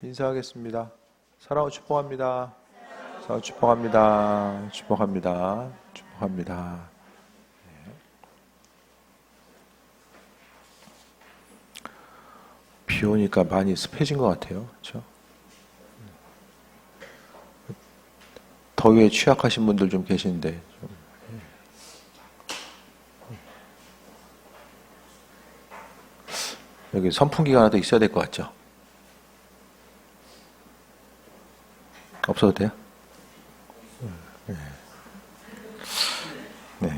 인사하겠습니다. 사랑을 축복합니다. 사랑을 축복합니다. 축복합니다. 축복합니다. 비 오니까 많이 습해진 것 같아요. 그렇죠? 더위에 취약하신 분들 좀 계신데 여기 선풍기가 하나 더 있어야 될 것 같죠? 없어도 돼요? 네.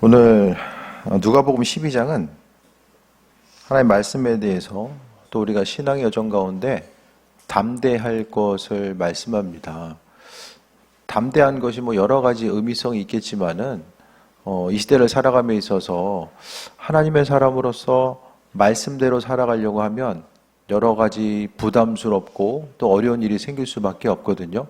오늘 누가복음 12장은 하나님의 말씀에 대해서 또 우리가 신앙의 여정 가운데 담대할 것을 말씀합니다. 담대한 것이 여러 가지 의미성이 있겠지만은 이 시대를 살아감에 있어서 하나님의 사람으로서 말씀대로 살아가려고 하면 여러 가지 부담스럽고 또 어려운 일이 생길 수밖에 없거든요.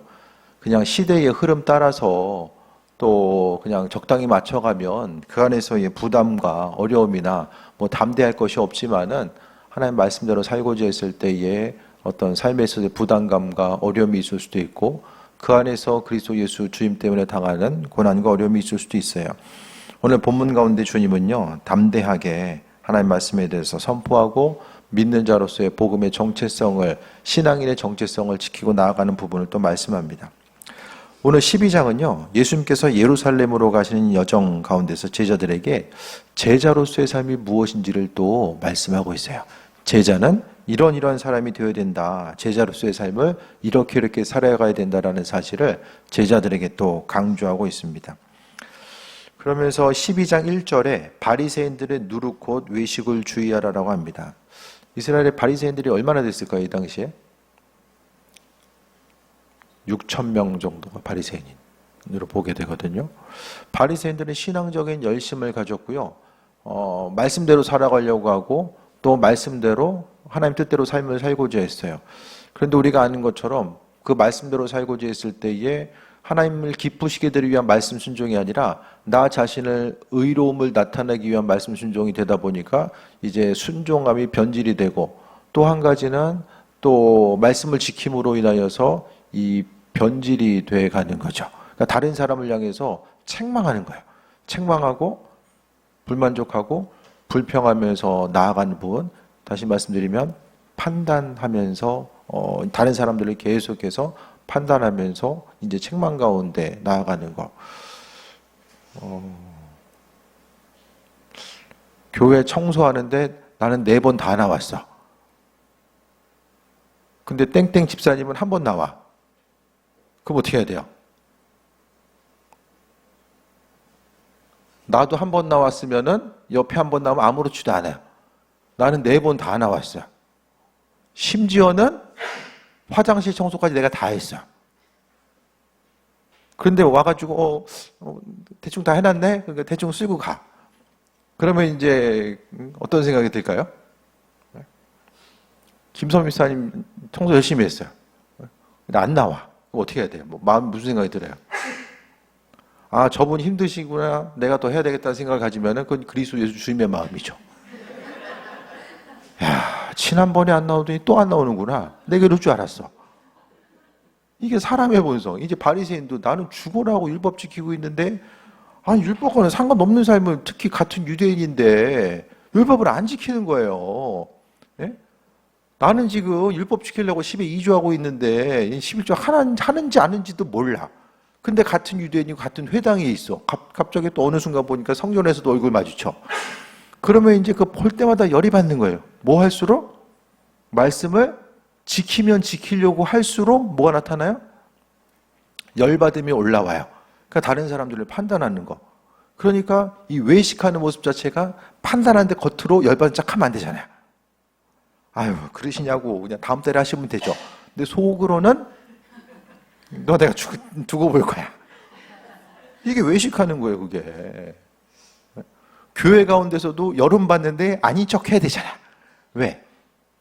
그냥 시대의 흐름 따라서 또 그냥 적당히 맞춰가면 그 안에서의 부담과 어려움이나 담대할 것이 없지만은 하나님 말씀대로 살고자 했을 때에 어떤 삶에 있어서의 부담감과 어려움이 있을 수도 있고 그 안에서 그리스도 예수 주님 때문에 당하는 고난과 어려움이 있을 수도 있어요. 오늘 본문 가운데 주님은요, 담대하게 하나님 말씀에 대해서 선포하고 믿는 자로서의 복음의 정체성을, 신앙인의 정체성을 지키고 나아가는 부분을 또 말씀합니다. 오늘 12장은요, 예수님께서 예루살렘으로 가시는 여정 가운데서 제자들에게 제자로서의 삶이 무엇인지를 또 말씀하고 있어요. 제자는 이런 사람이 되어야 된다. 제자로서의 삶을 이렇게 살아가야 된다라는 사실을 제자들에게 또 강조하고 있습니다. 그러면서 12장 1절에 바리새인들의 누룩 곧 외식을 주의하라라고 합니다. 이스라엘의 바리새인들이 얼마나 됐을까요, 이 당시에? 6,000명 정도가 바리새인으로 보게 되거든요. 바리새인들은 신앙적인 열심을 가졌고요. 말씀대로 살아가려고 하고 또 말씀대로 하나님 뜻대로 삶을 살고자 했어요. 그런데 우리가 아는 것처럼 그 말씀대로 살고자 했을 때에 하나님을 기쁘시게 되기 위한 말씀 순종이 아니라 나 자신을 의로움을 나타내기 위한 말씀 순종이 되다 보니까 이제 순종함이 변질이 되고 또 한 가지는 또 말씀을 지킴으로 인하여서 이 변질이 돼 가는 거죠. 그러니까 다른 사람을 향해서 책망하는 거예요. 책망하고 불만족하고 불평하면서 나아가는 부분, 다시 말씀드리면 판단하면서 다른 사람들을 계속해서 판단하면서 이제 책망 가운데 나아가는 거. 교회 청소하는데 나는 4번 다 나왔어. 근데 땡땡 집사님은 한 번 나와. 그럼 어떻게 해야 돼요? 나도 한 번 나왔으면은 옆에 한 번 나오면 아무렇지도 않아요. 나는 4번 다 나왔어요. 심지어는 화장실 청소까지 내가 다 했어. 그런데 와가지고 대충 다 해놨네? 그러니까 대충 쓰고 가. 그러면 이제 어떤 생각이 들까요? 김선미 목사님 청소 열심히 했어요. 근데 안 나와. 그럼 어떻게 해야 돼요? 마음 무슨 생각이 들어요? 아, 저분 힘드시구나. 내가 더 해야 되겠다는 생각을 가지면은 그건 그리스도 예수 주님의 마음이죠. 야, 지난번에 안 나오더니 또 안 나오는구나. 내가 이럴 줄 알았어. 이게 사람의 본성. 이제 바리새인도 나는 죽어라고 율법 지키고 있는데, 아니 율법과는 상관없는 삶을, 특히 같은 유대인인데 율법을 안 지키는 거예요. 네? 나는 지금 율법 지키려고 10에 2조하고 있는데 11조 하는지 아는지도 몰라. 근데 같은 유대인이고 같은 회당에 있어. 갑자기 또 어느 순간 보니까 성전에서도 얼굴 마주쳐. 그러면 이제 그 볼 때마다 열이 받는 거예요. 뭐 할수록? 말씀을 지키면 지키려고 할수록 뭐가 나타나요? 열받음이 올라와요. 그러니까 다른 사람들을 판단하는 거. 그러니까 이 외식하는 모습 자체가 판단하는데 겉으로 열받은 척 하면 안 되잖아요. 아유, 그러시냐고 그냥 다음 달에 하시면 되죠. 근데 속으로는 너 내가 두고 볼 거야. 이게 외식하는 거예요, 그게. 교회 가운데서도 여름 받는데 아닌 척 해야 되잖아. 왜?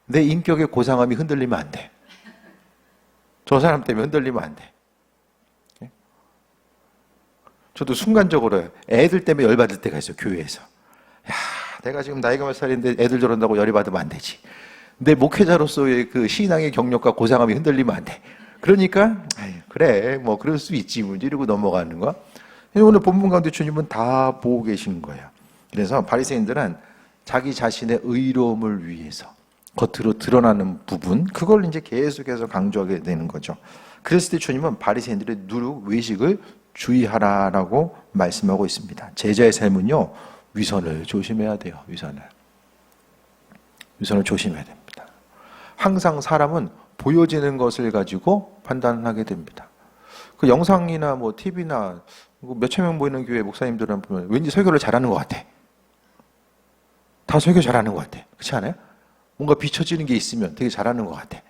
내 인격의 고상함이 흔들리면 안 돼. 저 사람 때문에 흔들리면 안 돼. 저도 순간적으로 애들 때문에 열받을 때가 있어요, 교회에서. 야, 내가 지금 나이가 몇 살인데 애들 저런다고 열이 받으면 안 되지. 내 목회자로서의 그 신앙의 경력과 고상함이 흔들리면 안 돼. 그러니까 그래 뭐 그럴 수 있지 뭐 이러고 넘어가는 거야. 오늘 본문 가운데 주님은 다 보고 계신 거예요. 그래서 바리새인들은 자기 자신의 의로움을 위해서 겉으로 드러나는 부분, 그걸 이제 계속해서 강조하게 되는 거죠. 그랬을 때 주님은 바리새인들의 누룩, 외식을 주의하라라고 말씀하고 있습니다. 제자의 삶은요, 위선을 조심해야 돼요. 위선을 조심해야 됩니다. 항상 사람은 보여지는 것을 가지고 판단하게 됩니다. 그 영상이나 뭐 TV나 몇천 명 보이는 교회 목사님들은 보면 왠지 설교를 잘하는 것 같아. 다 설교 잘하는 것 같아. 그렇지 않아요? 뭔가 비춰지는 게 있으면 되게 잘하는 것 같아.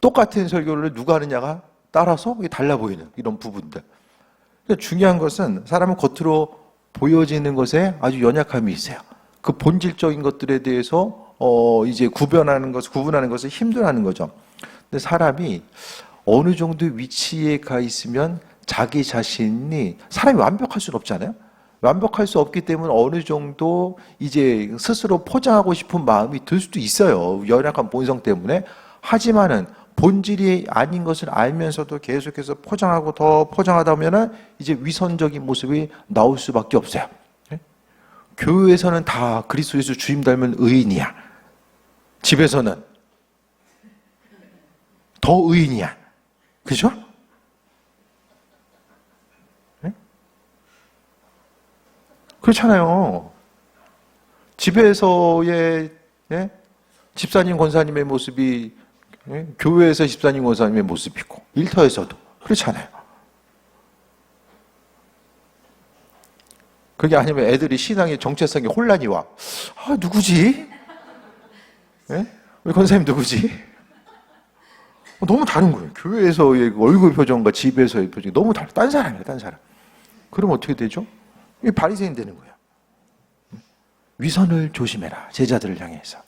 똑같은 설교를 누가 하느냐가 따라서 달라 보이는 이런 부분들. 그러니까 중요한 것은 사람은 겉으로 보여지는 것에 아주 연약함이 있어요. 그 본질적인 것들에 대해서 이제 구분하는 것을 힘들어하는 거죠. 근데 사람이 어느 정도 위치에 가 있으면 자기 자신이, 사람이 완벽할 수는 없잖아요. 완벽할 수 없기 때문에 어느 정도 이제 스스로 포장하고 싶은 마음이 들 수도 있어요. 연약한 본성 때문에. 하지만은 본질이 아닌 것을 알면서도 계속해서 포장하고 더 포장하다 보면은 이제 위선적인 모습이 나올 수밖에 없어요. 교회에서는 다 그리스도 예수 주임 닮은 의인이야. 집에서는 더 의인이야. 그죠? 그렇잖아요. 집에서의 집사님, 권사님의 모습이 교회에서 집사님, 권사님의 모습이고 일터에서도 그렇잖아요. 그게 아니면 애들이 신앙의 정체성에 혼란이 와. 아, 누구지? 우리 권사님 누구지? 너무 다른 거예요. 교회에서의 얼굴 표정과 집에서의 표정이 너무 다른, 딴 사람이에요, 딴 사람. 그럼 어떻게 되죠? 이 바리새인 되는 거예요. 위선을 조심해라. 제자들을 향해서.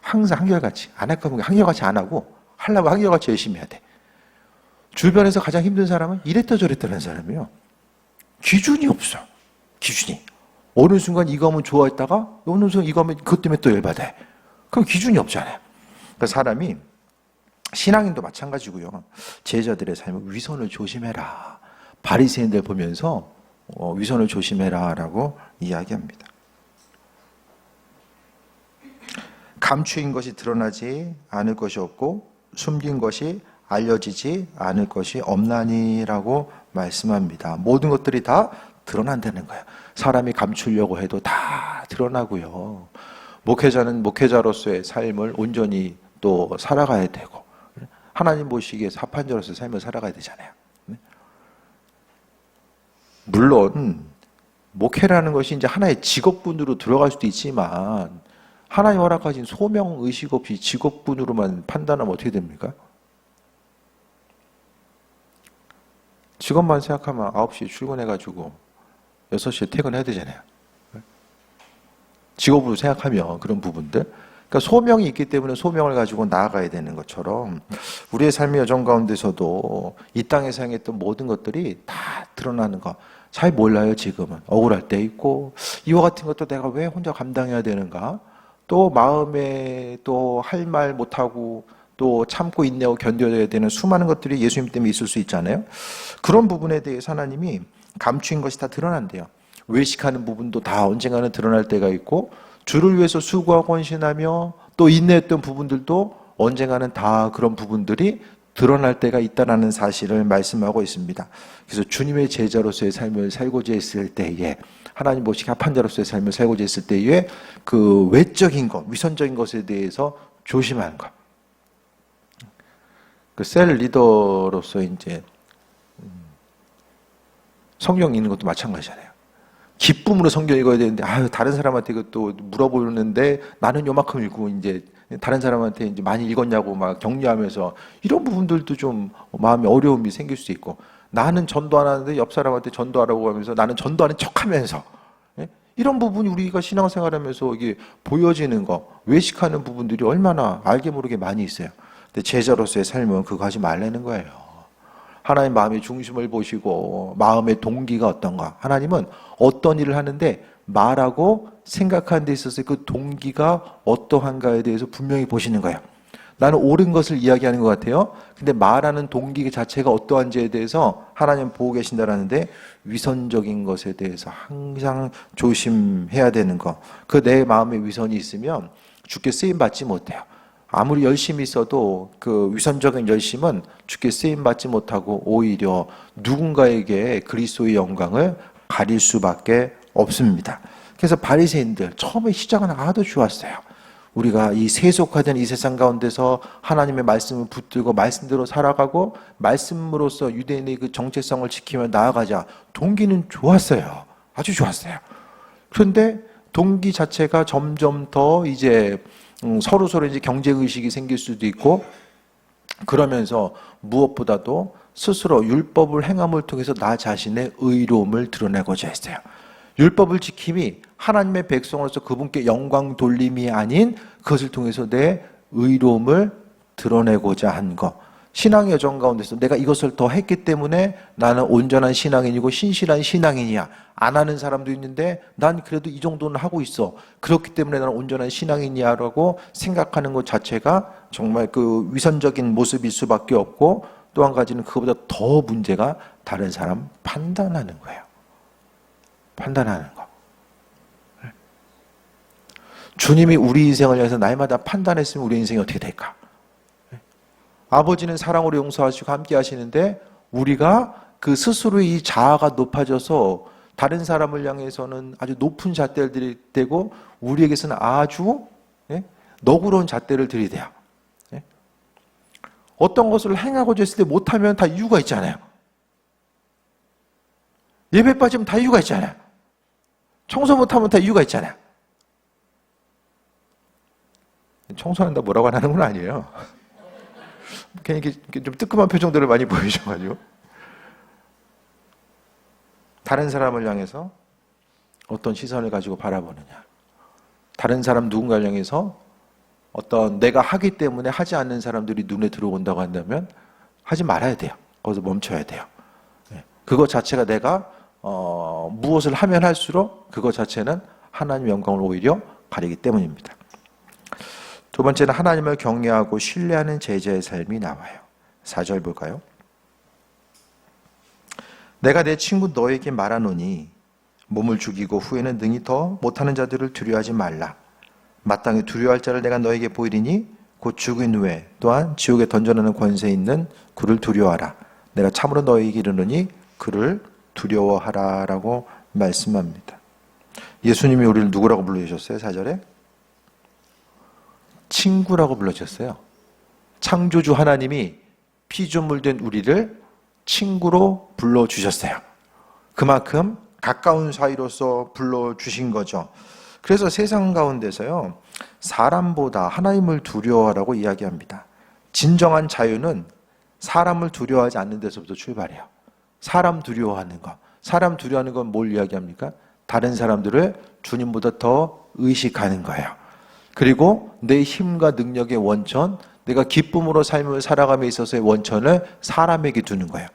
항상 한결같이. 안 할 거면 한결같이 안 하고 하려면 한결같이 열심히 해야 돼. 주변에서 가장 힘든 사람은 이랬다 저랬다 하는 사람이에요. 기준이 없어. 기준이. 어느 순간 이거 하면 좋아했다가 어느 순간 이거 하면 그것 때문에 또 열받아. 그럼 기준이 없잖아요. 그러니까 사람이 신앙인도 마찬가지고요. 제자들의 삶은 위선을 조심해라. 바리새인들 보면서 위선을 조심해라라고 이야기합니다. 감추인 것이 드러나지 않을 것이 없고 숨긴 것이 알려지지 않을 것이 없나니라고 말씀합니다. 모든 것들이 다 드러난다는 거예요. 사람이 감추려고 해도 다 드러나고요. 목회자는 목회자로서의 삶을 온전히 또 살아가야 되고 하나님 보시기에 사판자로서의 삶을 살아가야 되잖아요. 물론 목회라는 것이 이제 하나의 직업군으로 들어갈 수도 있지만 하나님 허락하신 소명 의식 없이 직업군으로만 판단하면 어떻게 됩니까? 직업만 생각하면 9시에 출근해가지고 6시에 퇴근해야 되잖아요. 직업으로 생각하면 그런 부분들. 그러니까 소명이 있기 때문에 소명을 가지고 나아가야 되는 것처럼 우리의 삶의 여정 가운데서도 이 땅에서 행했던 모든 것들이 다 드러나는 거. 잘 몰라요, 지금은. 억울할 때 있고, 이와 같은 것도 내가 왜 혼자 감당해야 되는가? 또 마음에 또 할 말 못하고 또 참고 인내하고 견뎌야 되는 수많은 것들이 예수님 때문에 있을 수 있잖아요. 그런 부분에 대해서 하나님이 감추인 것이 다 드러난대요. 외식하는 부분도 다 언젠가는 드러날 때가 있고 주를 위해서 수고하고 헌신하며 또 인내했던 부분들도 언젠가는 다 그런 부분들이 드러날 때가 있다는 사실을 말씀하고 있습니다. 그래서 주님의 제자로서의 삶을 살고자 했을 때에 하나님 보시기 합한 자로서의 삶을 살고자 했을 때에 그 외적인 것, 위선적인 것에 대해서 조심하는 것. 그 셀 리더로서 이제 성경 읽는 것도 마찬가지잖아요. 기쁨으로 성경 읽어야 되는데 다른 사람한테 그것도 물어보는데 나는 요만큼 읽고 이제 다른 사람한테 이제 많이 읽었냐고 막 격려하면서 이런 부분들도 좀 마음에 어려움이 생길 수 있고 나는 전도 안 하는데 옆 사람한테 전도하라고 하면서 나는 전도하는 척하면서 이런 부분이 우리가 신앙생활하면서 이게 보여지는 거 외식하는 부분들이 얼마나 알게 모르게 많이 있어요. 근데 제자로서의 삶은 그거 하지 말라는 거예요. 하나님 마음의 중심을 보시고 마음의 동기가 어떤가. 하나님은 어떤 일을 하는데 말하고 생각하는 데 있어서 그 동기가 어떠한가에 대해서 분명히 보시는 거예요. 나는 옳은 것을 이야기하는 것 같아요. 근데 말하는 동기 자체가 어떠한지에 대해서 하나님 보고 계신다라는데 위선적인 것에 대해서 항상 조심해야 되는 거. 그 내 마음에 위선이 있으면 주께 쓰임 받지 못해요. 아무리 열심히 있어도 그 위선적인 열심은 주께 쓰임 받지 못하고 오히려 누군가에게 그리스도의 영광을 가릴 수밖에 없습니다. 그래서 바리새인들 처음에 시작은 아주 좋았어요. 우리가 이 세속화된 이 세상 가운데서 하나님의 말씀을 붙들고 말씀대로 살아가고 말씀으로써 유대인의 그 정체성을 지키며 나아가자. 동기는 좋았어요. 아주 좋았어요. 그런데 동기 자체가 점점 더 이제 서로 이제 경제 의식이 생길 수도 있고 그러면서 무엇보다도 스스로 율법을 행함을 통해서 나 자신의 의로움을 드러내고자 했어요. 율법을 지킴이 하나님의 백성으로서 그분께 영광 돌림이 아닌 그것을 통해서 내 의로움을 드러내고자 한 것. 신앙의 여정 가운데서 내가 이것을 더 했기 때문에 나는 온전한 신앙인이고 신실한 신앙인이야. 안 하는 사람도 있는데 난 그래도 이 정도는 하고 있어. 그렇기 때문에 나는 온전한 신앙인이야라고 생각하는 것 자체가 정말 그 위선적인 모습일 수밖에 없고 또 한 가지는 그거보다 더 문제가 다른 사람 판단하는 거예요. 판단하는 거. 주님이 우리 인생을 위해서 날마다 판단했으면 우리 인생이 어떻게 될까? 아버지는 사랑으로 용서하시고 함께 하시는데 우리가 그 스스로의 이 자아가 높아져서 다른 사람을 향해서는 아주 높은 잣대를 들이대고 우리에게서는 아주 너그러운 잣대를 들이대요. 어떤 것을 행하고자 했을 때 못하면 다 이유가 있잖아요. 예배 빠지면 다 이유가 있잖아요. 청소 못하면 다 이유가 있잖아요. 청소한다 뭐라고 하는 건 아니에요. 그냥 이렇게 좀 뜨끔한 표정들을 많이 보이셔가지고 다른 사람을 향해서 어떤 시선을 가지고 바라보느냐, 다른 사람 누군가를 향해서 어떤 내가 하기 때문에 하지 않는 사람들이 눈에 들어온다고 한다면 하지 말아야 돼요. 거기서 멈춰야 돼요. 그것 자체가 내가 무엇을 하면 할수록 그것 자체는 하나님의 영광을 오히려 가리기 때문입니다. 두 번째는 하나님을 경외하고 신뢰하는 제자의 삶이 나와요. 4절 볼까요? 내가 내 친구 너에게 말하노니 몸을 죽이고 후에는 능히 더 못하는 자들을 두려워하지 말라. 마땅히 두려워할 자를 내가 너에게 보이리니 곧 죽은 후에 또한 지옥에 던져놓는 권세 있는 그를 두려워하라. 내가 참으로 너에게 이르노니 그를 두려워하라 라고 말씀합니다. 예수님이 우리를 누구라고 불러주셨어요? 4절에? 친구라고 불러주셨어요. 창조주 하나님이 피조물 된 우리를 친구로 불러주셨어요. 그만큼 가까운 사이로서 불러주신 거죠. 그래서 세상 가운데서요, 사람보다 하나님을 두려워하라고 이야기합니다. 진정한 자유는 사람을 두려워하지 않는 데서부터 출발해요. 사람 두려워하는 것. 사람 두려워하는 건 뭘 이야기합니까? 다른 사람들을 주님보다 더 의식하는 거예요. 그리고 내 힘과 능력의 원천, 내가 기쁨으로 삶을 살아감에 있어서의 원천을 사람에게 두는 거예요.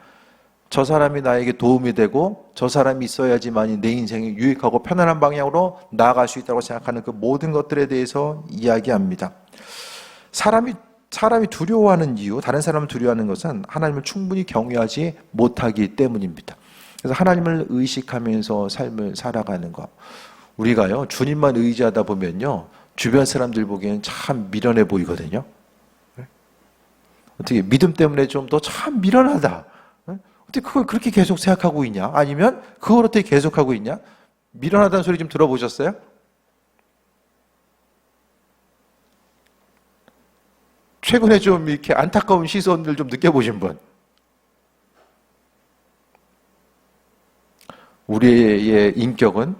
저 사람이 나에게 도움이 되고 저 사람이 있어야지만이 내 인생이 유익하고 편안한 방향으로 나아갈 수 있다고 생각하는 그 모든 것들에 대해서 이야기합니다. 사람이 두려워하는 이유, 다른 사람을 두려워하는 것은 하나님을 충분히 경외하지 못하기 때문입니다. 그래서 하나님을 의식하면서 삶을 살아가는 것. 우리가요, 주님만 의지하다 보면요, 주변 사람들 보기에는 참 미련해 보이거든요. 어떻게 믿음 때문에 좀 더 참 미련하다. 어떻게 그걸 그렇게 계속 생각하고 있냐? 아니면 그걸 어떻게 계속하고 있냐? 미련하다는 소리 좀 들어보셨어요? 최근에 좀 이렇게 안타까운 시선들 좀 느껴보신 분? 우리의 인격은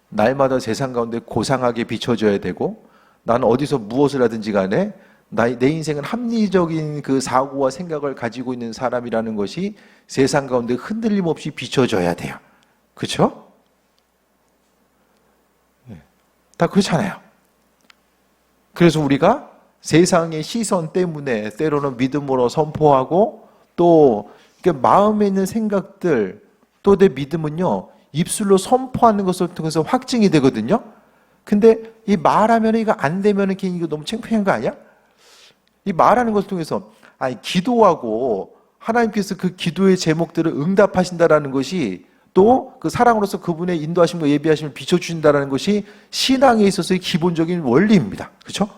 날마다 세상 가운데 고상하게 비춰져야 되고 나는 어디서 무엇을 하든지 간에 내 인생은 합리적인 그 사고와 생각을 가지고 있는 사람이라는 것이 세상 가운데 흔들림 없이 비춰져야 돼요. 그렇죠? 다 그렇잖아요. 그래서 우리가 세상의 시선 때문에 때로는 믿음으로 선포하고 또 마음에 있는 생각들 또 내 믿음은요 입술로 선포하는 것을 통해서 확증이 되거든요. 근데 이 말하면 이거 안 되면 이거 너무 창피한 거 아니야? 이 말하는 것을 통해서 기도하고 하나님께서 그 기도의 제목들을 응답하신다라는 것이 또 그 사랑으로서 그분의 인도하심과 예비하심을 비춰주신다는 것이 신앙에 있어서의 기본적인 원리입니다. 그렇죠?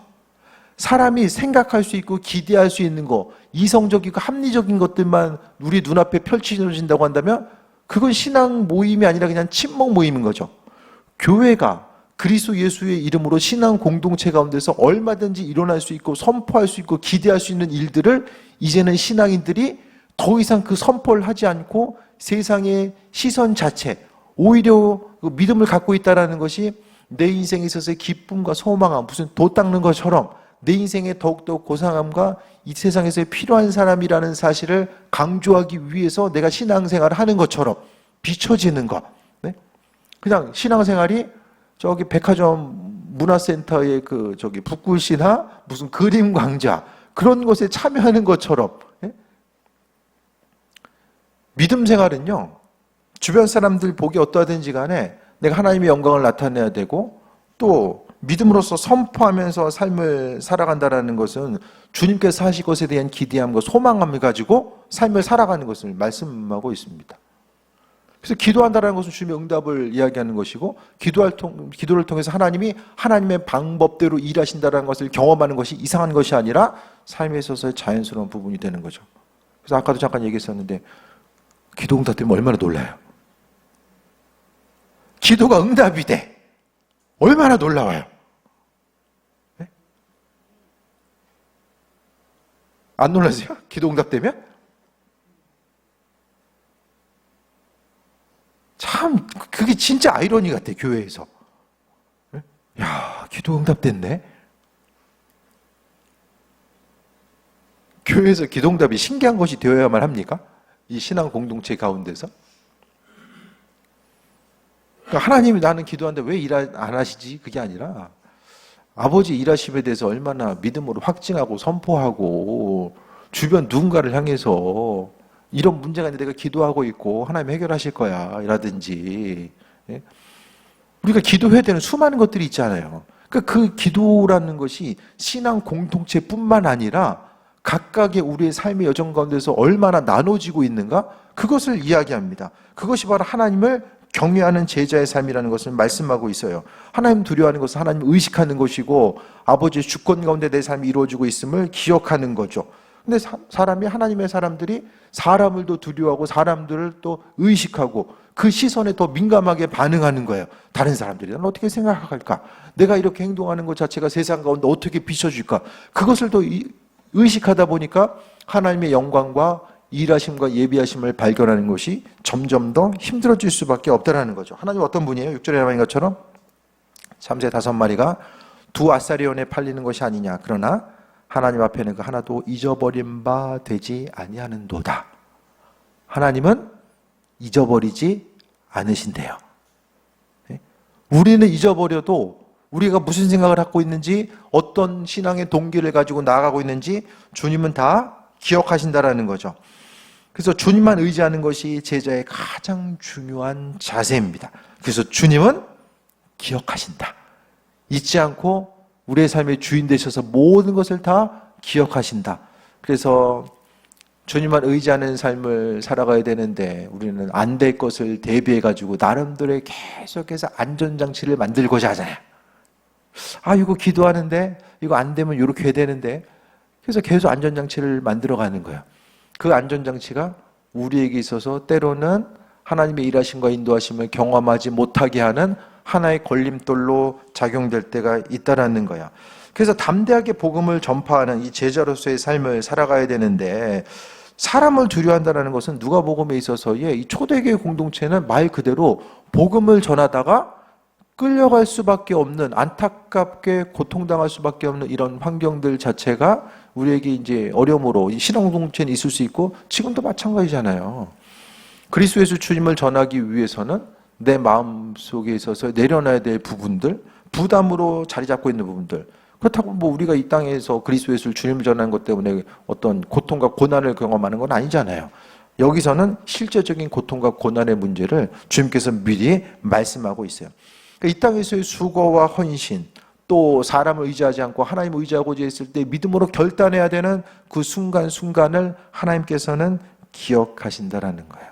사람이 생각할 수 있고 기대할 수 있는 거, 이성적이고 합리적인 것들만 우리 눈앞에 펼쳐진다고 한다면 그건 신앙 모임이 아니라 그냥 친목 모임인 거죠. 교회가 그리스도 예수의 이름으로 신앙 공동체 가운데서 얼마든지 일어날 수 있고 선포할 수 있고 기대할 수 있는 일들을 이제는 신앙인들이 더 이상 그 선포를 하지 않고 세상의 시선 자체, 오히려 믿음을 갖고 있다는 것이 내 인생에 있어서의 기쁨과 소망함, 무슨 도 닦는 것처럼 내 인생에 더욱더 고상함과 이 세상에서 필요한 사람이라는 사실을 강조하기 위해서 내가 신앙생활을 하는 것처럼 비춰지는 것. 네? 그냥 신앙생활이 저기 백화점 문화센터의 붓글씨나 무슨 그림 강좌 그런 것에 참여하는 것처럼. 네? 믿음 생활은요, 주변 사람들 보기 어떠하든지 간에 내가 하나님의 영광을 나타내야 되고 또 믿음으로써 선포하면서 삶을 살아간다는 것은 주님께서 하실 것에 대한 기대함과 소망감을 가지고 삶을 살아가는 것을 말씀하고 있습니다. 그래서 기도한다는 것은 주님의 응답을 이야기하는 것이고 기도를 통해서 하나님이 하나님의 방법대로 일하신다는 것을 경험하는 것이 이상한 것이 아니라 삶에 있어서의 자연스러운 부분이 되는 거죠. 그래서 아까도 잠깐 얘기했었는데 기도 응답되면 얼마나 놀라요. 기도가 응답이 돼. 얼마나 놀라워요. 네? 안 놀라세요? 기도 응답되면? 참 그게 진짜 아이러니 같아. 교회에서. 네? 야, 기도 응답됐네. 교회에서 기도 응답이 신기한 것이 되어야만 합니까? 이 신앙 공동체 가운데서? 그러니까 하나님이 나는 기도하는데 왜 일 안 하시지? 그게 아니라 아버지 일하심에 대해서 얼마나 믿음으로 확증하고 선포하고 주변 누군가를 향해서 이런 문제가 있는데 내가 기도하고 있고 하나님 해결하실 거야 라든지, 예? 우리가 기도해야 되는 수많은 것들이 있잖아요. 그러니까 그 기도라는 것이 신앙 공동체뿐만 아니라 각각의 우리의 삶의 여정 가운데서 얼마나 나눠지고 있는가? 그것을 이야기합니다. 그것이 바로 하나님을 경외하는 제자의 삶이라는 것을 말씀하고 있어요. 하나님 두려워하는 것은 하나님 의식하는 것이고 아버지의 주권 가운데 내 삶이 이루어지고 있음을 기억하는 거죠. 근데 사람이 하나님의 사람들이 사람을 또 두려워하고 사람들을 또 의식하고 그 시선에 더 민감하게 반응하는 거예요. 다른 사람들이 난 어떻게 생각할까? 내가 이렇게 행동하는 것 자체가 세상 가운데 어떻게 비춰줄까? 그것을 더 의식하다 보니까 하나님의 영광과 일하심과 예비하심을 발견하는 것이 점점 더 힘들어질 수밖에 없다는 거죠. 하나님 어떤 분이에요? 6절에 나와 있는 것처럼 참새 5마리가 두 아사리온에 팔리는 것이 아니냐. 그러나 하나님 앞에는 그 하나도 잊어버린 바 되지 아니하는도다. 하나님은 잊어버리지 않으신대요. 우리는 잊어버려도 우리가 무슨 생각을 갖고 있는지 어떤 신앙의 동기를 가지고 나아가고 있는지 주님은 다 기억하신다라는 거죠. 그래서 주님만 의지하는 것이 제자의 가장 중요한 자세입니다. 그래서 주님은 기억하신다. 잊지 않고 우리의 삶의 주인 되셔서 모든 것을 다 기억하신다. 그래서 주님만 의지하는 삶을 살아가야 되는데 우리는 안 될 것을 대비해가지고 나름대로의 계속해서 안전장치를 만들고자 하잖아요. 이거 기도하는데 이거 안 되면 이렇게 해야 되는데 그래서 계속 안전장치를 만들어가는 거예요. 그 안전장치가 우리에게 있어서 때로는 하나님의 일하심과 인도하심을 경험하지 못하게 하는 하나의 걸림돌로 작용될 때가 있다라는 거야. 그래서 담대하게 복음을 전파하는 이 제자로서의 삶을 살아가야 되는데 사람을 두려워한다는 것은 누가복음에 있어서의 이 초대교회 공동체는 말 그대로 복음을 전하다가 끌려갈 수밖에 없는, 안타깝게 고통당할 수밖에 없는 이런 환경들 자체가 우리에게 이제 어려움으로 신앙 공동체는 있을 수 있고 지금도 마찬가지잖아요. 그리스도 예수 주님을 전하기 위해서는 내 마음 속에 있어서 내려놔야 될 부분들, 부담으로 자리 잡고 있는 부분들. 그렇다고 뭐 우리가 이 땅에서 그리스도 예수를 주님을 전하는 것 때문에 어떤 고통과 고난을 경험하는 건 아니잖아요. 여기서는 실제적인 고통과 고난의 문제를 주님께서 미리 말씀하고 있어요. 그러니까 이 땅에서의 수고와 헌신, 또 사람을 의지하지 않고 하나님을 의지하고자 했을 때 믿음으로 결단해야 되는 그 순간순간을 하나님께서는 기억하신다라는 거예요.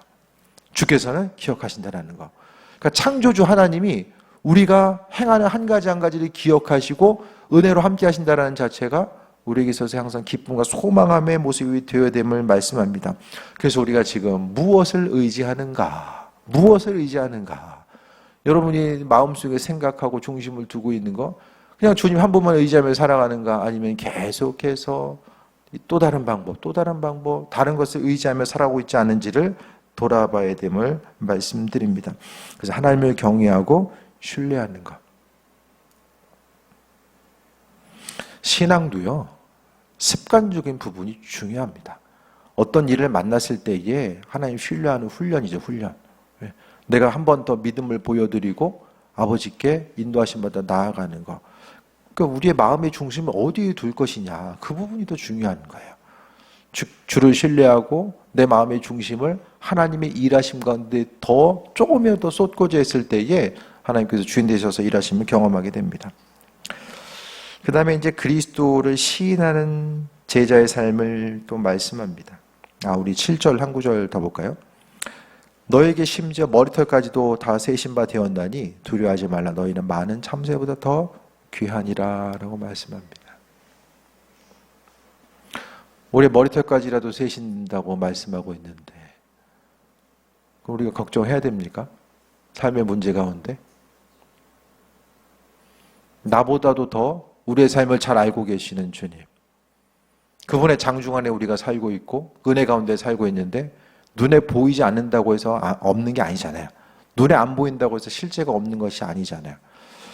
주께서는 기억하신다라는 거. 그러니까 창조주 하나님이 우리가 행하는 한 가지 한 가지를 기억하시고 은혜로 함께 하신다라는 자체가 우리에게 있어서 항상 기쁨과 소망함의 모습이 되어야 됨을 말씀합니다. 그래서 우리가 지금 무엇을 의지하는가? 무엇을 의지하는가? 여러분이 마음속에 생각하고 중심을 두고 있는 거 그냥 주님 한 분만 의지하며 살아가는가? 아니면 계속해서 또 다른 방법, 다른 것을 의지하며 살아가고 있지 않은지를 돌아봐야 됨을 말씀드립니다. 그래서 하나님을 경외하고 신뢰하는 것. 신앙도요, 습관적인 부분이 중요합니다. 어떤 일을 만났을 때에 하나님 신뢰하는 훈련이죠, 훈련. 내가 한 번 더 믿음을 보여드리고 아버지께 인도하심 받아 나아가는 것. 그러니까 우리의 마음의 중심을 어디에 둘 것이냐, 그 부분이 더 중요한 거예요. 주를 신뢰하고 내 마음의 중심을 하나님의 일하심 가운데 더 조금이라도 더 쏟고자 했을 때에 하나님께서 주인 되셔서 일하심을 경험하게 됩니다. 그 다음에 이제 그리스도를 시인하는 제자의 삶을 또 말씀합니다. 우리 7절 한 구절 더 볼까요? 너에게 심지어 머리털까지도 다 세신 바 되었나니 두려워하지 말라. 너희는 많은 참새보다 더 귀하니라 라고 말씀합니다. 우리 머리털까지라도 세신다고 말씀하고 있는데 그럼 우리가 걱정해야 됩니까? 삶의 문제 가운데 나보다도 더 우리의 삶을 잘 알고 계시는 주님, 그분의 장중 안에 우리가 살고 있고 은혜 가운데 살고 있는데 눈에 보이지 않는다고 해서 없는 게 아니잖아요. 눈에 안 보인다고 해서 실제가 없는 것이 아니잖아요.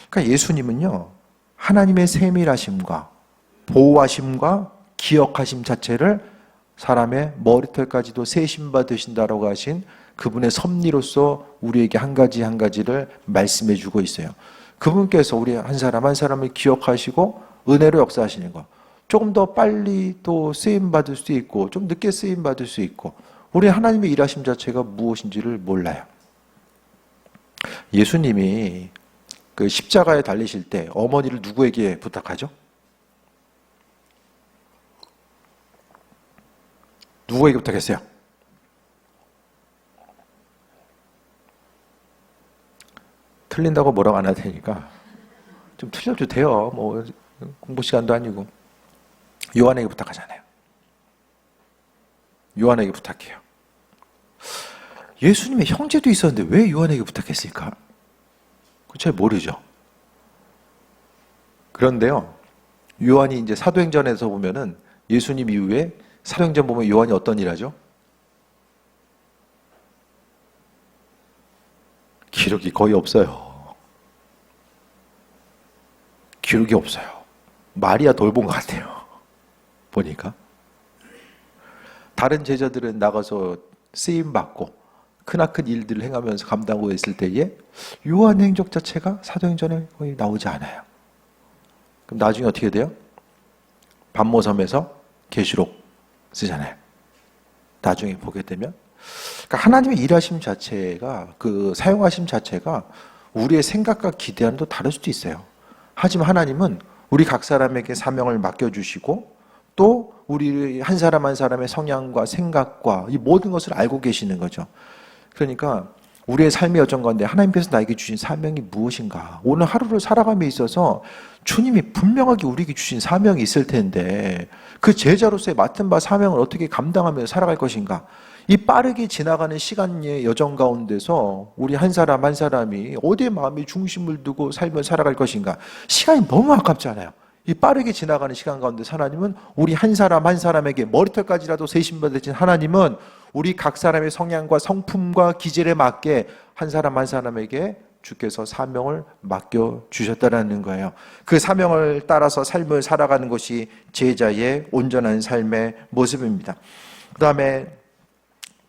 그러니까 예수님은요, 하나님의 세밀하심과 보호하심과 기억하심 자체를 사람의 머리털까지도 세심 받으신다라고 하신 그분의 섭리로서 우리에게 한 가지 한 가지를 말씀해 주고 있어요. 그분께서 우리 한 사람 한 사람을 기억하시고 은혜로 역사하시는 것, 조금 더 빨리 또 쓰임 받을 수 있고 좀 늦게 쓰임 받을 수 있고, 우리 하나님의 일하심 자체가 무엇인지를 몰라요. 예수님이 그 십자가에 달리실 때 어머니를 누구에게 부탁하죠? 누구에게 부탁했어요? 틀린다고 뭐라고 안 할 테니까 좀 틀려도 돼요. 뭐 공부 시간도 아니고. 요한에게 부탁하잖아요. 요한에게 부탁해요. 예수님의 형제도 있었는데 왜 요한에게 부탁했을까? 그거 잘 모르죠. 그런데요, 요한이 이제 사도행전에서 보면은 예수님 이후에 사도행전 보면 요한이 어떤 일 하죠? 기록이 거의 없어요. 기록이 없어요. 마리아 돌본 것 같아요. 보니까. 다른 제자들은 나가서 쓰임받고 크나큰 일들을 행하면서 감당하고 있을 때에 요한 행적 자체가 사도행전에 거의 나오지 않아요. 그럼 나중에 어떻게 돼요? 반모섬에서 계시록 쓰잖아요. 나중에 보게 되면. 그러니까 하나님의 일하심 자체가, 그 사용하심 자체가 우리의 생각과 기대와는 다를 수도 있어요. 하지만 하나님은 우리 각 사람에게 사명을 맡겨주시고 또 우리 한 사람 한 사람의 성향과 생각과 이 모든 것을 알고 계시는 거죠. 그러니까 우리의 삶의 여정 가운데 하나님께서 나에게 주신 사명이 무엇인가, 오늘 하루를 살아감에 있어서 주님이 분명하게 우리에게 주신 사명이 있을 텐데 그 제자로서의 맡은 바 사명을 어떻게 감당하며 살아갈 것인가, 이 빠르게 지나가는 시간의 여정 가운데서 우리 한 사람 한 사람이 어디에 마음의 중심을 두고 삶을 살아갈 것인가, 시간이 너무 아깝잖아요. 이 빠르게 지나가는 시간 가운데 하나님은 우리 한 사람 한 사람에게 머리털까지라도 세심받으신 하나님은 우리 각 사람의 성향과 성품과 기질에 맞게 한 사람 한 사람에게 주께서 사명을 맡겨주셨다는 거예요. 그 사명을 따라서 삶을 살아가는 것이 제자의 온전한 삶의 모습입니다. 그 다음에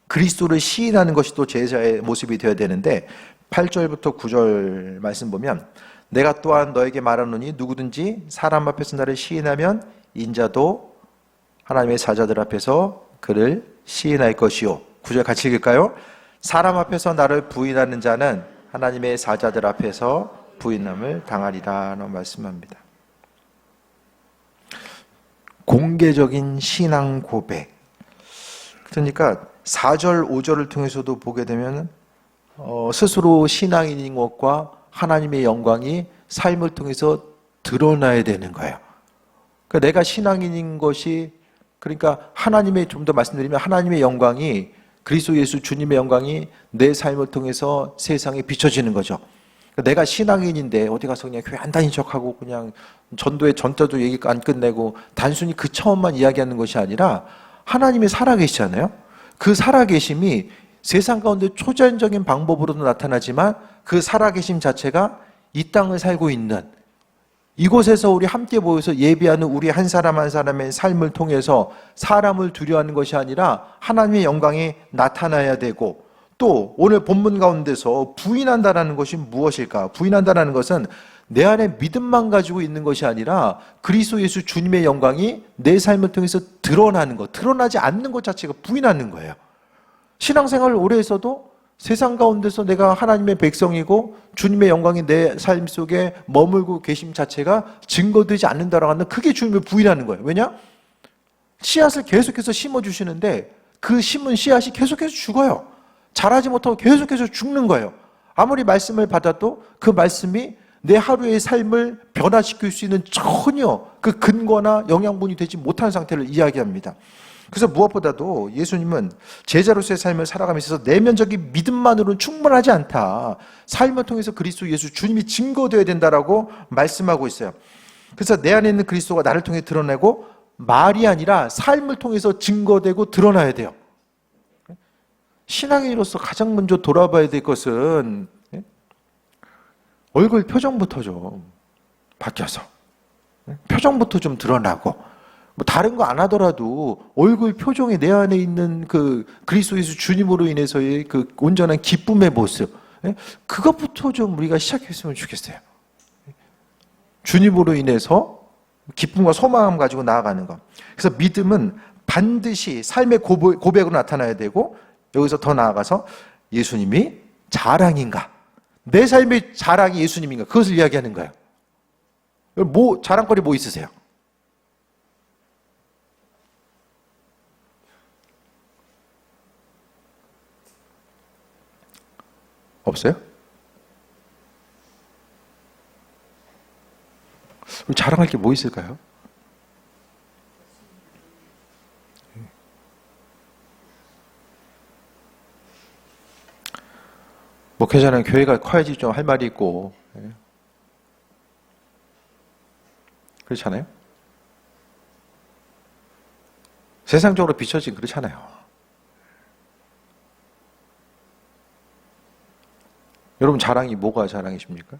그리스도를 시인하는 것이 또 제자의 모습이 되어야 되는데 8절부터 9절 말씀 보면 내가 또한 너에게 말하노니 누구든지 사람 앞에서 나를 시인하면 인자도 하나님의 사자들 앞에서 그를 시인할 것이요. 구절 같이 읽을까요? 사람 앞에서 나를 부인하는 자는 하나님의 사자들 앞에서 부인함을 당하리라 라는 말씀합니다. 공개적인 신앙 고백. 그러니까 4절, 5절을 통해서도 보게 되면 스스로 신앙인인 것과 하나님의 영광이 삶을 통해서 드러나야 되는 거예요. 그러니까 내가 신앙인인 것이, 그러니까 하나님의, 좀 더 말씀드리면 하나님의 영광이, 그리스도 예수 주님의 영광이 내 삶을 통해서 세상에 비춰지는 거죠. 그러니까 내가 신앙인인데 어디 가서 그냥 교회 안 다닌 척하고 그냥 전도의 전자도 얘기 안 끝내고 단순히 그 처음만 이야기하는 것이 아니라 하나님이 살아계시잖아요. 그 살아계심이 세상 가운데 초자연적인 방법으로도 나타나지만 그 살아계심 자체가 이 땅을 살고 있는 이곳에서 우리 함께 모여서 예배하는 우리 한 사람 한 사람의 삶을 통해서 사람을 두려워하는 것이 아니라 하나님의 영광이 나타나야 되고, 또 오늘 본문 가운데서 부인한다라는 것이 무엇일까? 부인한다라는 것은 내 안에 믿음만 가지고 있는 것이 아니라 그리스도 예수 주님의 영광이 내 삶을 통해서 드러나는 것, 드러나지 않는 것 자체가 부인하는 거예요. 신앙생활을 오래 했어도 세상 가운데서 내가 하나님의 백성이고 주님의 영광이 내 삶 속에 머물고 계심 자체가 증거되지 않는다라고 하는, 그게 주님을 부인하는 거예요. 왜냐? 씨앗을 계속해서 심어주시는데 그 심은 씨앗이 계속해서 죽어요. 자라지 못하고 계속해서 죽는 거예요. 아무리 말씀을 받아도 그 말씀이 내 하루의 삶을 변화시킬 수 있는 전혀 그 근거나 영양분이 되지 못한 상태를 이야기합니다. 그래서 무엇보다도 예수님은 제자로서의 삶을 살아가면서 있어서 내면적인 믿음만으로는 충분하지 않다. 삶을 통해서 그리스도 예수 주님이 증거되어야 된다라고 말씀하고 있어요. 그래서 내 안에 있는 그리스도가 나를 통해 드러내고 말이 아니라 삶을 통해서 증거되고 드러나야 돼요. 신앙인으로서 가장 먼저 돌아봐야 될 것은 얼굴 표정부터 좀 바뀌어서 표정부터 좀 드러나고, 뭐 다른 거 안 하더라도 얼굴 표정에 내 안에 있는 그 그리스도 예수 주님으로 인해서의 그 온전한 기쁨의 모습, 그것부터 좀 우리가 시작했으면 좋겠어요. 주님으로 인해서 기쁨과 소망을 가지고 나아가는 것. 그래서 믿음은 반드시 삶의 고백으로 나타나야 되고, 여기서 더 나아가서 예수님이 자랑인가, 내 삶의 자랑이 예수님인가, 그것을 이야기하는 거예요. 자랑거리 뭐 있으세요? 없어요? 자랑할 게 뭐 있을까요? 목회자는 교회가 커야지 좀 할 말이 있고, 그렇잖아요? 세상적으로 비춰진 그렇잖아요. 여러분 자랑이 뭐가 자랑이십니까?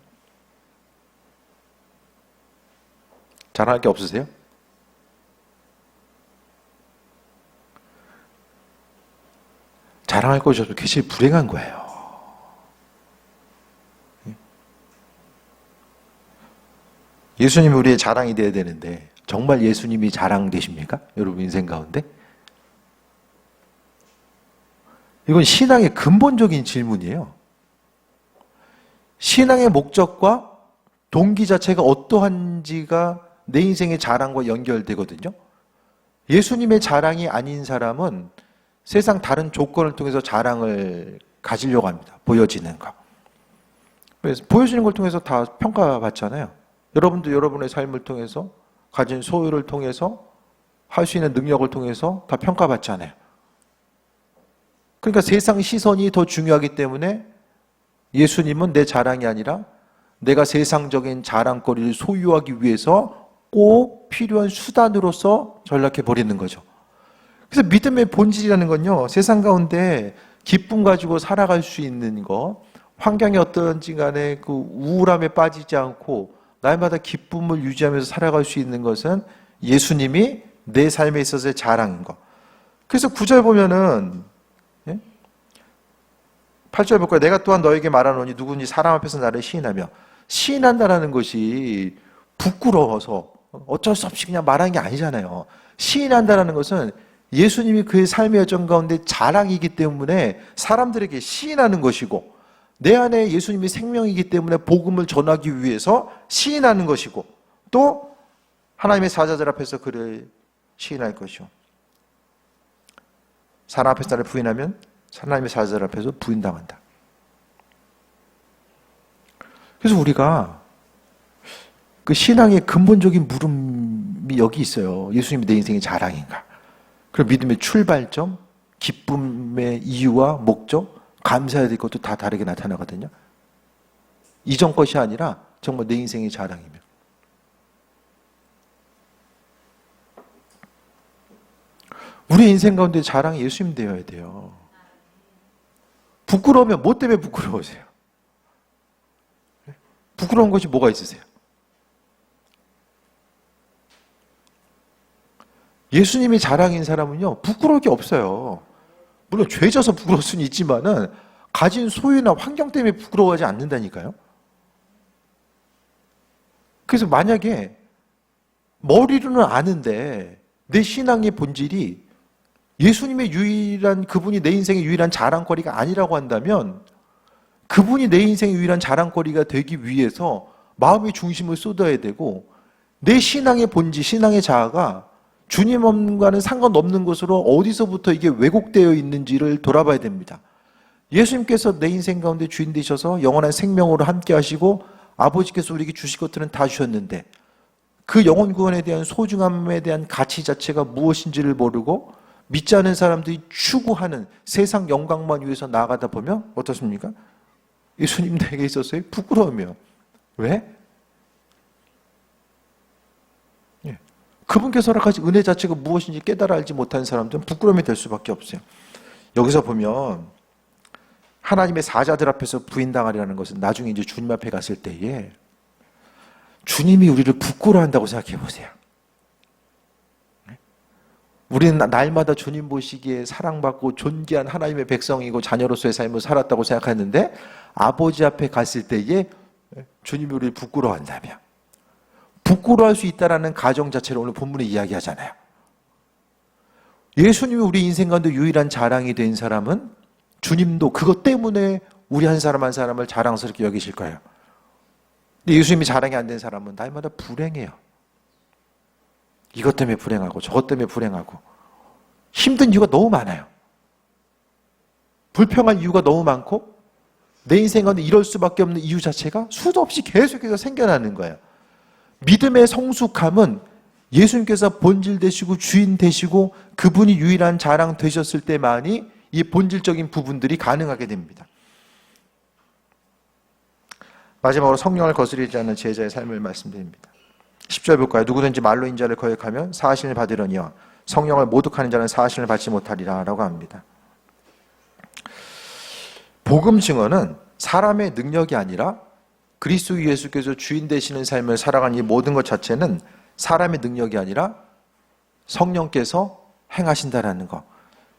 자랑할 게 없으세요? 자랑할 것이 없으면 굉장히 불행한 거예요. 예수님이 우리의 자랑이 되어야 되는데 정말 예수님이 자랑 되십니까? 여러분 인생 가운데? 이건 신앙의 근본적인 질문이에요. 신앙의 목적과 동기 자체가 어떠한지가 내 인생의 자랑과 연결되거든요. 예수님의 자랑이 아닌 사람은 세상 다른 조건을 통해서 자랑을 가지려고 합니다. 보여지는 거. 그래서 보여지는 걸 통해서 다 평가받잖아요. 여러분도 여러분의 삶을 통해서 가진 소유를 통해서 할 수 있는 능력을 통해서 다 평가받잖아요. 그러니까 세상 시선이 더 중요하기 때문에 예수님은 내 자랑이 아니라 내가 세상적인 자랑거리를 소유하기 위해서 꼭 필요한 수단으로서 전락해 버리는 거죠. 그래서 믿음의 본질이라는 건요, 세상 가운데 기쁨 가지고 살아갈 수 있는 거, 환경이 어떤지 간에 그 우울함에 빠지지 않고 날마다 기쁨을 유지하면서 살아갈 수 있는 것은 예수님이 내 삶에 있어서의 자랑인 것. 그래서 9절 보면은 8절 볼까요? 내가 또한 너에게 말하노니 누구든지 사람 앞에서 나를 시인하며, 시인한다라는 것이 부끄러워서 어쩔 수 없이 그냥 말하는 게 아니잖아요. 시인한다라는 것은 예수님이 그의 삶의 여정 가운데 자랑이기 때문에 사람들에게 시인하는 것이고, 내 안에 예수님이 생명이기 때문에 복음을 전하기 위해서 시인하는 것이고, 또 하나님의 사자들 앞에서 그를 시인할 것이요. 사람 앞에서 나를 부인하면 하나님의 사자들 앞에서 부인당한다. 그래서 우리가 그 신앙의 근본적인 물음이 여기 있어요. 예수님이 내 인생의 자랑인가? 그럼 믿음의 출발점, 기쁨의 이유와 목적, 감사해야 될 것도 다 다르게 나타나거든요. 이전 것이 아니라 정말 내 인생의 자랑이며. 우리 인생 가운데 자랑이 예수님 되어야 돼요. 부끄러우면 뭐 때문에 부끄러우세요? 부끄러운 것이 뭐가 있으세요? 예수님이 자랑인 사람은요, 부끄러울 게 없어요. 물론 죄져서 부끄러울 수는 있지만은 가진 소유나 환경 때문에 부끄러워하지 않는다니까요. 그래서 만약에 머리로는 아는데 내 신앙의 본질이 예수님의 유일한, 그분이 내 인생의 유일한 자랑거리가 아니라고 한다면, 그분이 내 인생의 유일한 자랑거리가 되기 위해서 마음의 중심을 쏟아야 되고, 내 신앙의 본질, 신앙의 자아가 주님과는 상관없는 것으로 어디서부터 이게 왜곡되어 있는지를 돌아봐야 됩니다. 예수님께서 내 인생 가운데 주인 되셔서 영원한 생명으로 함께 하시고 아버지께서 우리에게 주실 것들은 다 주셨는데, 그 영혼 구원에 대한 소중함에 대한 가치 자체가 무엇인지를 모르고 믿지 않은 사람들이 추구하는 세상 영광만 위해서 나아가다 보면 어떻습니까? 예수님 내게 있어서의 부끄러움이요. 왜? 그분께서 허락하신 은혜 자체가 무엇인지 깨달아 알지 못하는 사람들은 부끄러움이 될 수밖에 없어요. 여기서 보면 하나님의 사자들 앞에서 부인당하리라는 것은 나중에 이제 주님 앞에 갔을 때에 주님이 우리를 부끄러워한다고 생각해 보세요. 우리는 날마다 주님 보시기에 사랑받고 존귀한 하나님의 백성이고 자녀로서의 삶을 살았다고 생각하는데, 아버지 앞에 갔을 때에 주님이 우리를 부끄러워한다며, 부끄러워할 수 있다는 가정 자체를 오늘 본문에 이야기하잖아요. 예수님이 우리 인생 가운데 유일한 자랑이 된 사람은 주님도 그것 때문에 우리 한 사람 한 사람을 자랑스럽게 여기실 거예요. 근데 예수님이 자랑이 안 된 사람은 날마다 불행해요. 이것 때문에 불행하고 저것 때문에 불행하고 힘든 이유가 너무 많아요. 불평한 이유가 너무 많고 내 인생 가운데 이럴 수밖에 없는 이유 자체가 수도 없이 계속해서 생겨나는 거예요. 믿음의 성숙함은 예수님께서 본질 되시고 주인 되시고 그분이 유일한 자랑 되셨을 때만이 이 본질적인 부분들이 가능하게 됩니다. 마지막으로 성령을 거스르지 않는 제자의 삶을 말씀드립니다. 10절 볼까요? 누구든지 말로 인자를 거역하면 사하심을 받으려니와 성령을 모독하는 자는 사하심을 받지 못하리라 라고 합니다. 복음 증언은 사람의 능력이 아니라 그리스도 예수께서 주인 되시는 삶을 살아가는 이 모든 것 자체는 사람의 능력이 아니라 성령께서 행하신다라는 것.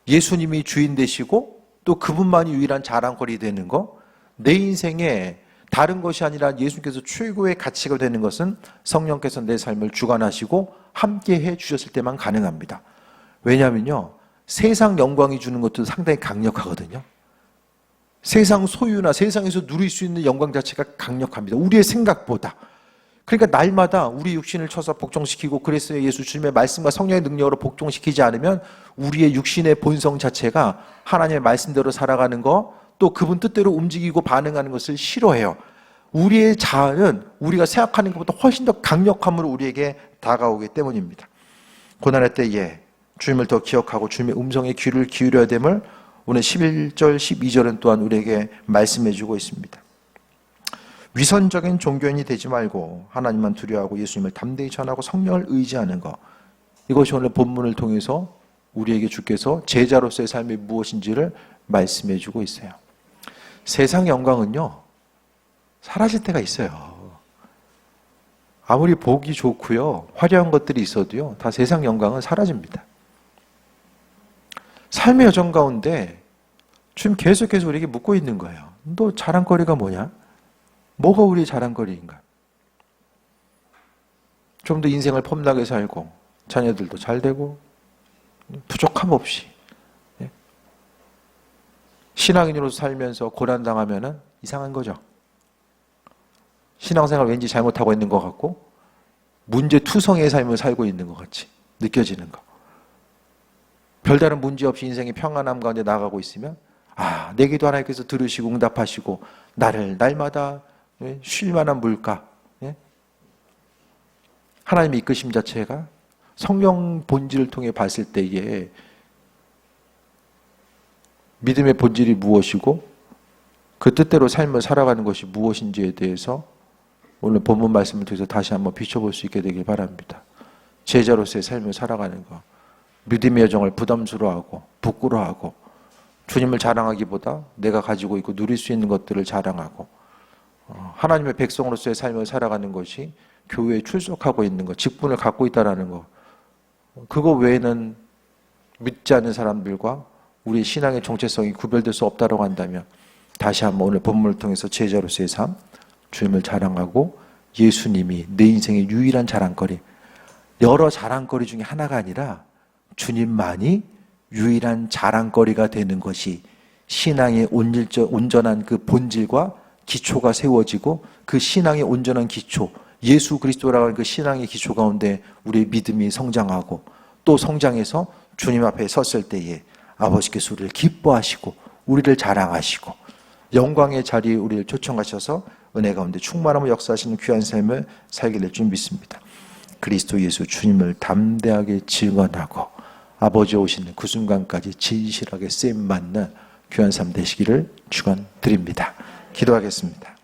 예수님이 주인 되시고 또 그분만이 유일한 자랑거리 되는 것. 내 인생에 다른 것이 아니라 예수님께서 최고의 가치가 되는 것은 성령께서 내 삶을 주관하시고 함께 해 주셨을 때만 가능합니다. 왜냐하면요, 세상 영광이 주는 것도 상당히 강력하거든요. 세상 소유나 세상에서 누릴 수 있는 영광 자체가 강력합니다. 우리의 생각보다. 그러니까 날마다 우리 육신을 쳐서 복종시키고 그리스도의 예수 주님의 말씀과 성령의 능력으로 복종시키지 않으면 우리의 육신의 본성 자체가 하나님의 말씀대로 살아가는 거, 또 그분 뜻대로 움직이고 반응하는 것을 싫어해요. 우리의 자아는 우리가 생각하는 것보다 훨씬 더 강력함으로 우리에게 다가오기 때문입니다. 고난의 때에 주님을 더 기억하고 주님의 음성에 귀를 기울여야 됨을 오늘 11절, 12절은 또한 우리에게 말씀해 주고 있습니다. 위선적인 종교인이 되지 말고 하나님만 두려워하고 예수님을 담대히 전하고 성령을 의지하는 것. 이것이 오늘 본문을 통해서 우리에게 주께서 제자로서의 삶이 무엇인지를 말씀해 주고 있어요. 세상 영광은요, 사라질 때가 있어요. 아무리 보기 좋고요, 화려한 것들이 있어도요, 다 세상 영광은 사라집니다. 삶의 여정 가운데 지금 계속해서 우리에게 묻고 있는 거예요. 너 자랑거리가 뭐냐? 뭐가 우리의 자랑거리인가? 좀 더 인생을 폼나게 살고 자녀들도 잘 되고 부족함 없이. 예? 신앙인으로 살면서 고난당하면은 이상한 거죠. 신앙생활 왠지 잘못하고 있는 것 같고 문제투성이의 삶을 살고 있는 것 같이 느껴지는 거. 별다른 문제 없이 인생의 평안함 가운데 나가고 있으면 내 기도 하나님께서 들으시고 응답하시고 나를 날마다 쉴 만한 물가, 하나님의 이끄심 자체가 성령 본질을 통해 봤을 때에 믿음의 본질이 무엇이고 그 뜻대로 삶을 살아가는 것이 무엇인지에 대해서 오늘 본문 말씀을 통해서 다시 한번 비춰볼 수 있게 되길 바랍니다. 제자로서의 삶을 살아가는 것, 믿음의 여정을 부담스러워하고 부끄러워하고 주님을 자랑하기보다 내가 가지고 있고 누릴 수 있는 것들을 자랑하고 하나님의 백성으로서의 삶을 살아가는 것이 교회에 출석하고 있는 것, 직분을 갖고 있다는 것, 그거 외에는 믿지 않는 사람들과 우리의 신앙의 정체성이 구별될 수 없다고 한다면 다시 한번 오늘 본문을 통해서 제자로서의 삶, 주님을 자랑하고 예수님이 내 인생의 유일한 자랑거리, 여러 자랑거리 중에 하나가 아니라 주님만이 유일한 자랑거리가 되는 것이 신앙의 온전한 그 본질과 기초가 세워지고 그 신앙의 온전한 기초, 예수 그리스도라고 하는 그 신앙의 기초 가운데 우리의 믿음이 성장하고 또 성장해서 주님 앞에 섰을 때에 아버지께서 우리를 기뻐하시고 우리를 자랑하시고 영광의 자리에 우리를 초청하셔서 은혜 가운데 충만함을 역사하시는 귀한 삶을 살게 될 줄 믿습니다. 그리스도 예수 주님을 담대하게 증언하고 아버지 오시는 그 순간까지 진실하게 쓰임받는 귀한 삶 되시기를 축원드립니다. 기도하겠습니다.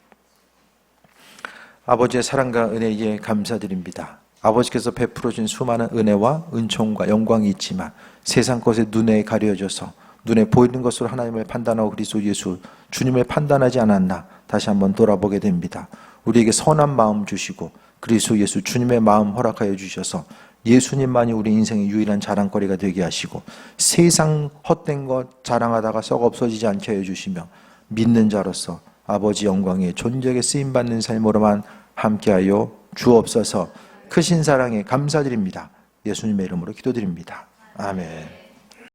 아버지의 사랑과 은혜에 감사드립니다. 아버지께서 베풀어 준 수많은 은혜와 은총과 영광이 있지만 세상 것에 눈에 가려져서 눈에 보이는 것으로 하나님을 판단하고 그리스도 예수 주님을 판단하지 않았나 다시 한번 돌아보게 됩니다. 우리에게 선한 마음 주시고 그리스도 예수 주님의 마음 허락하여 주셔서 예수님만이 우리 인생의 유일한 자랑거리가 되게 하시고 세상 헛된 것 자랑하다가 썩 없어지지 않게 하여 주시며 믿는 자로서 아버지 영광에 존재하게 쓰임받는 삶으로만 함께하여 주옵소서. 크신 사랑에 감사드립니다. 예수님의 이름으로 기도드립니다. 아멘.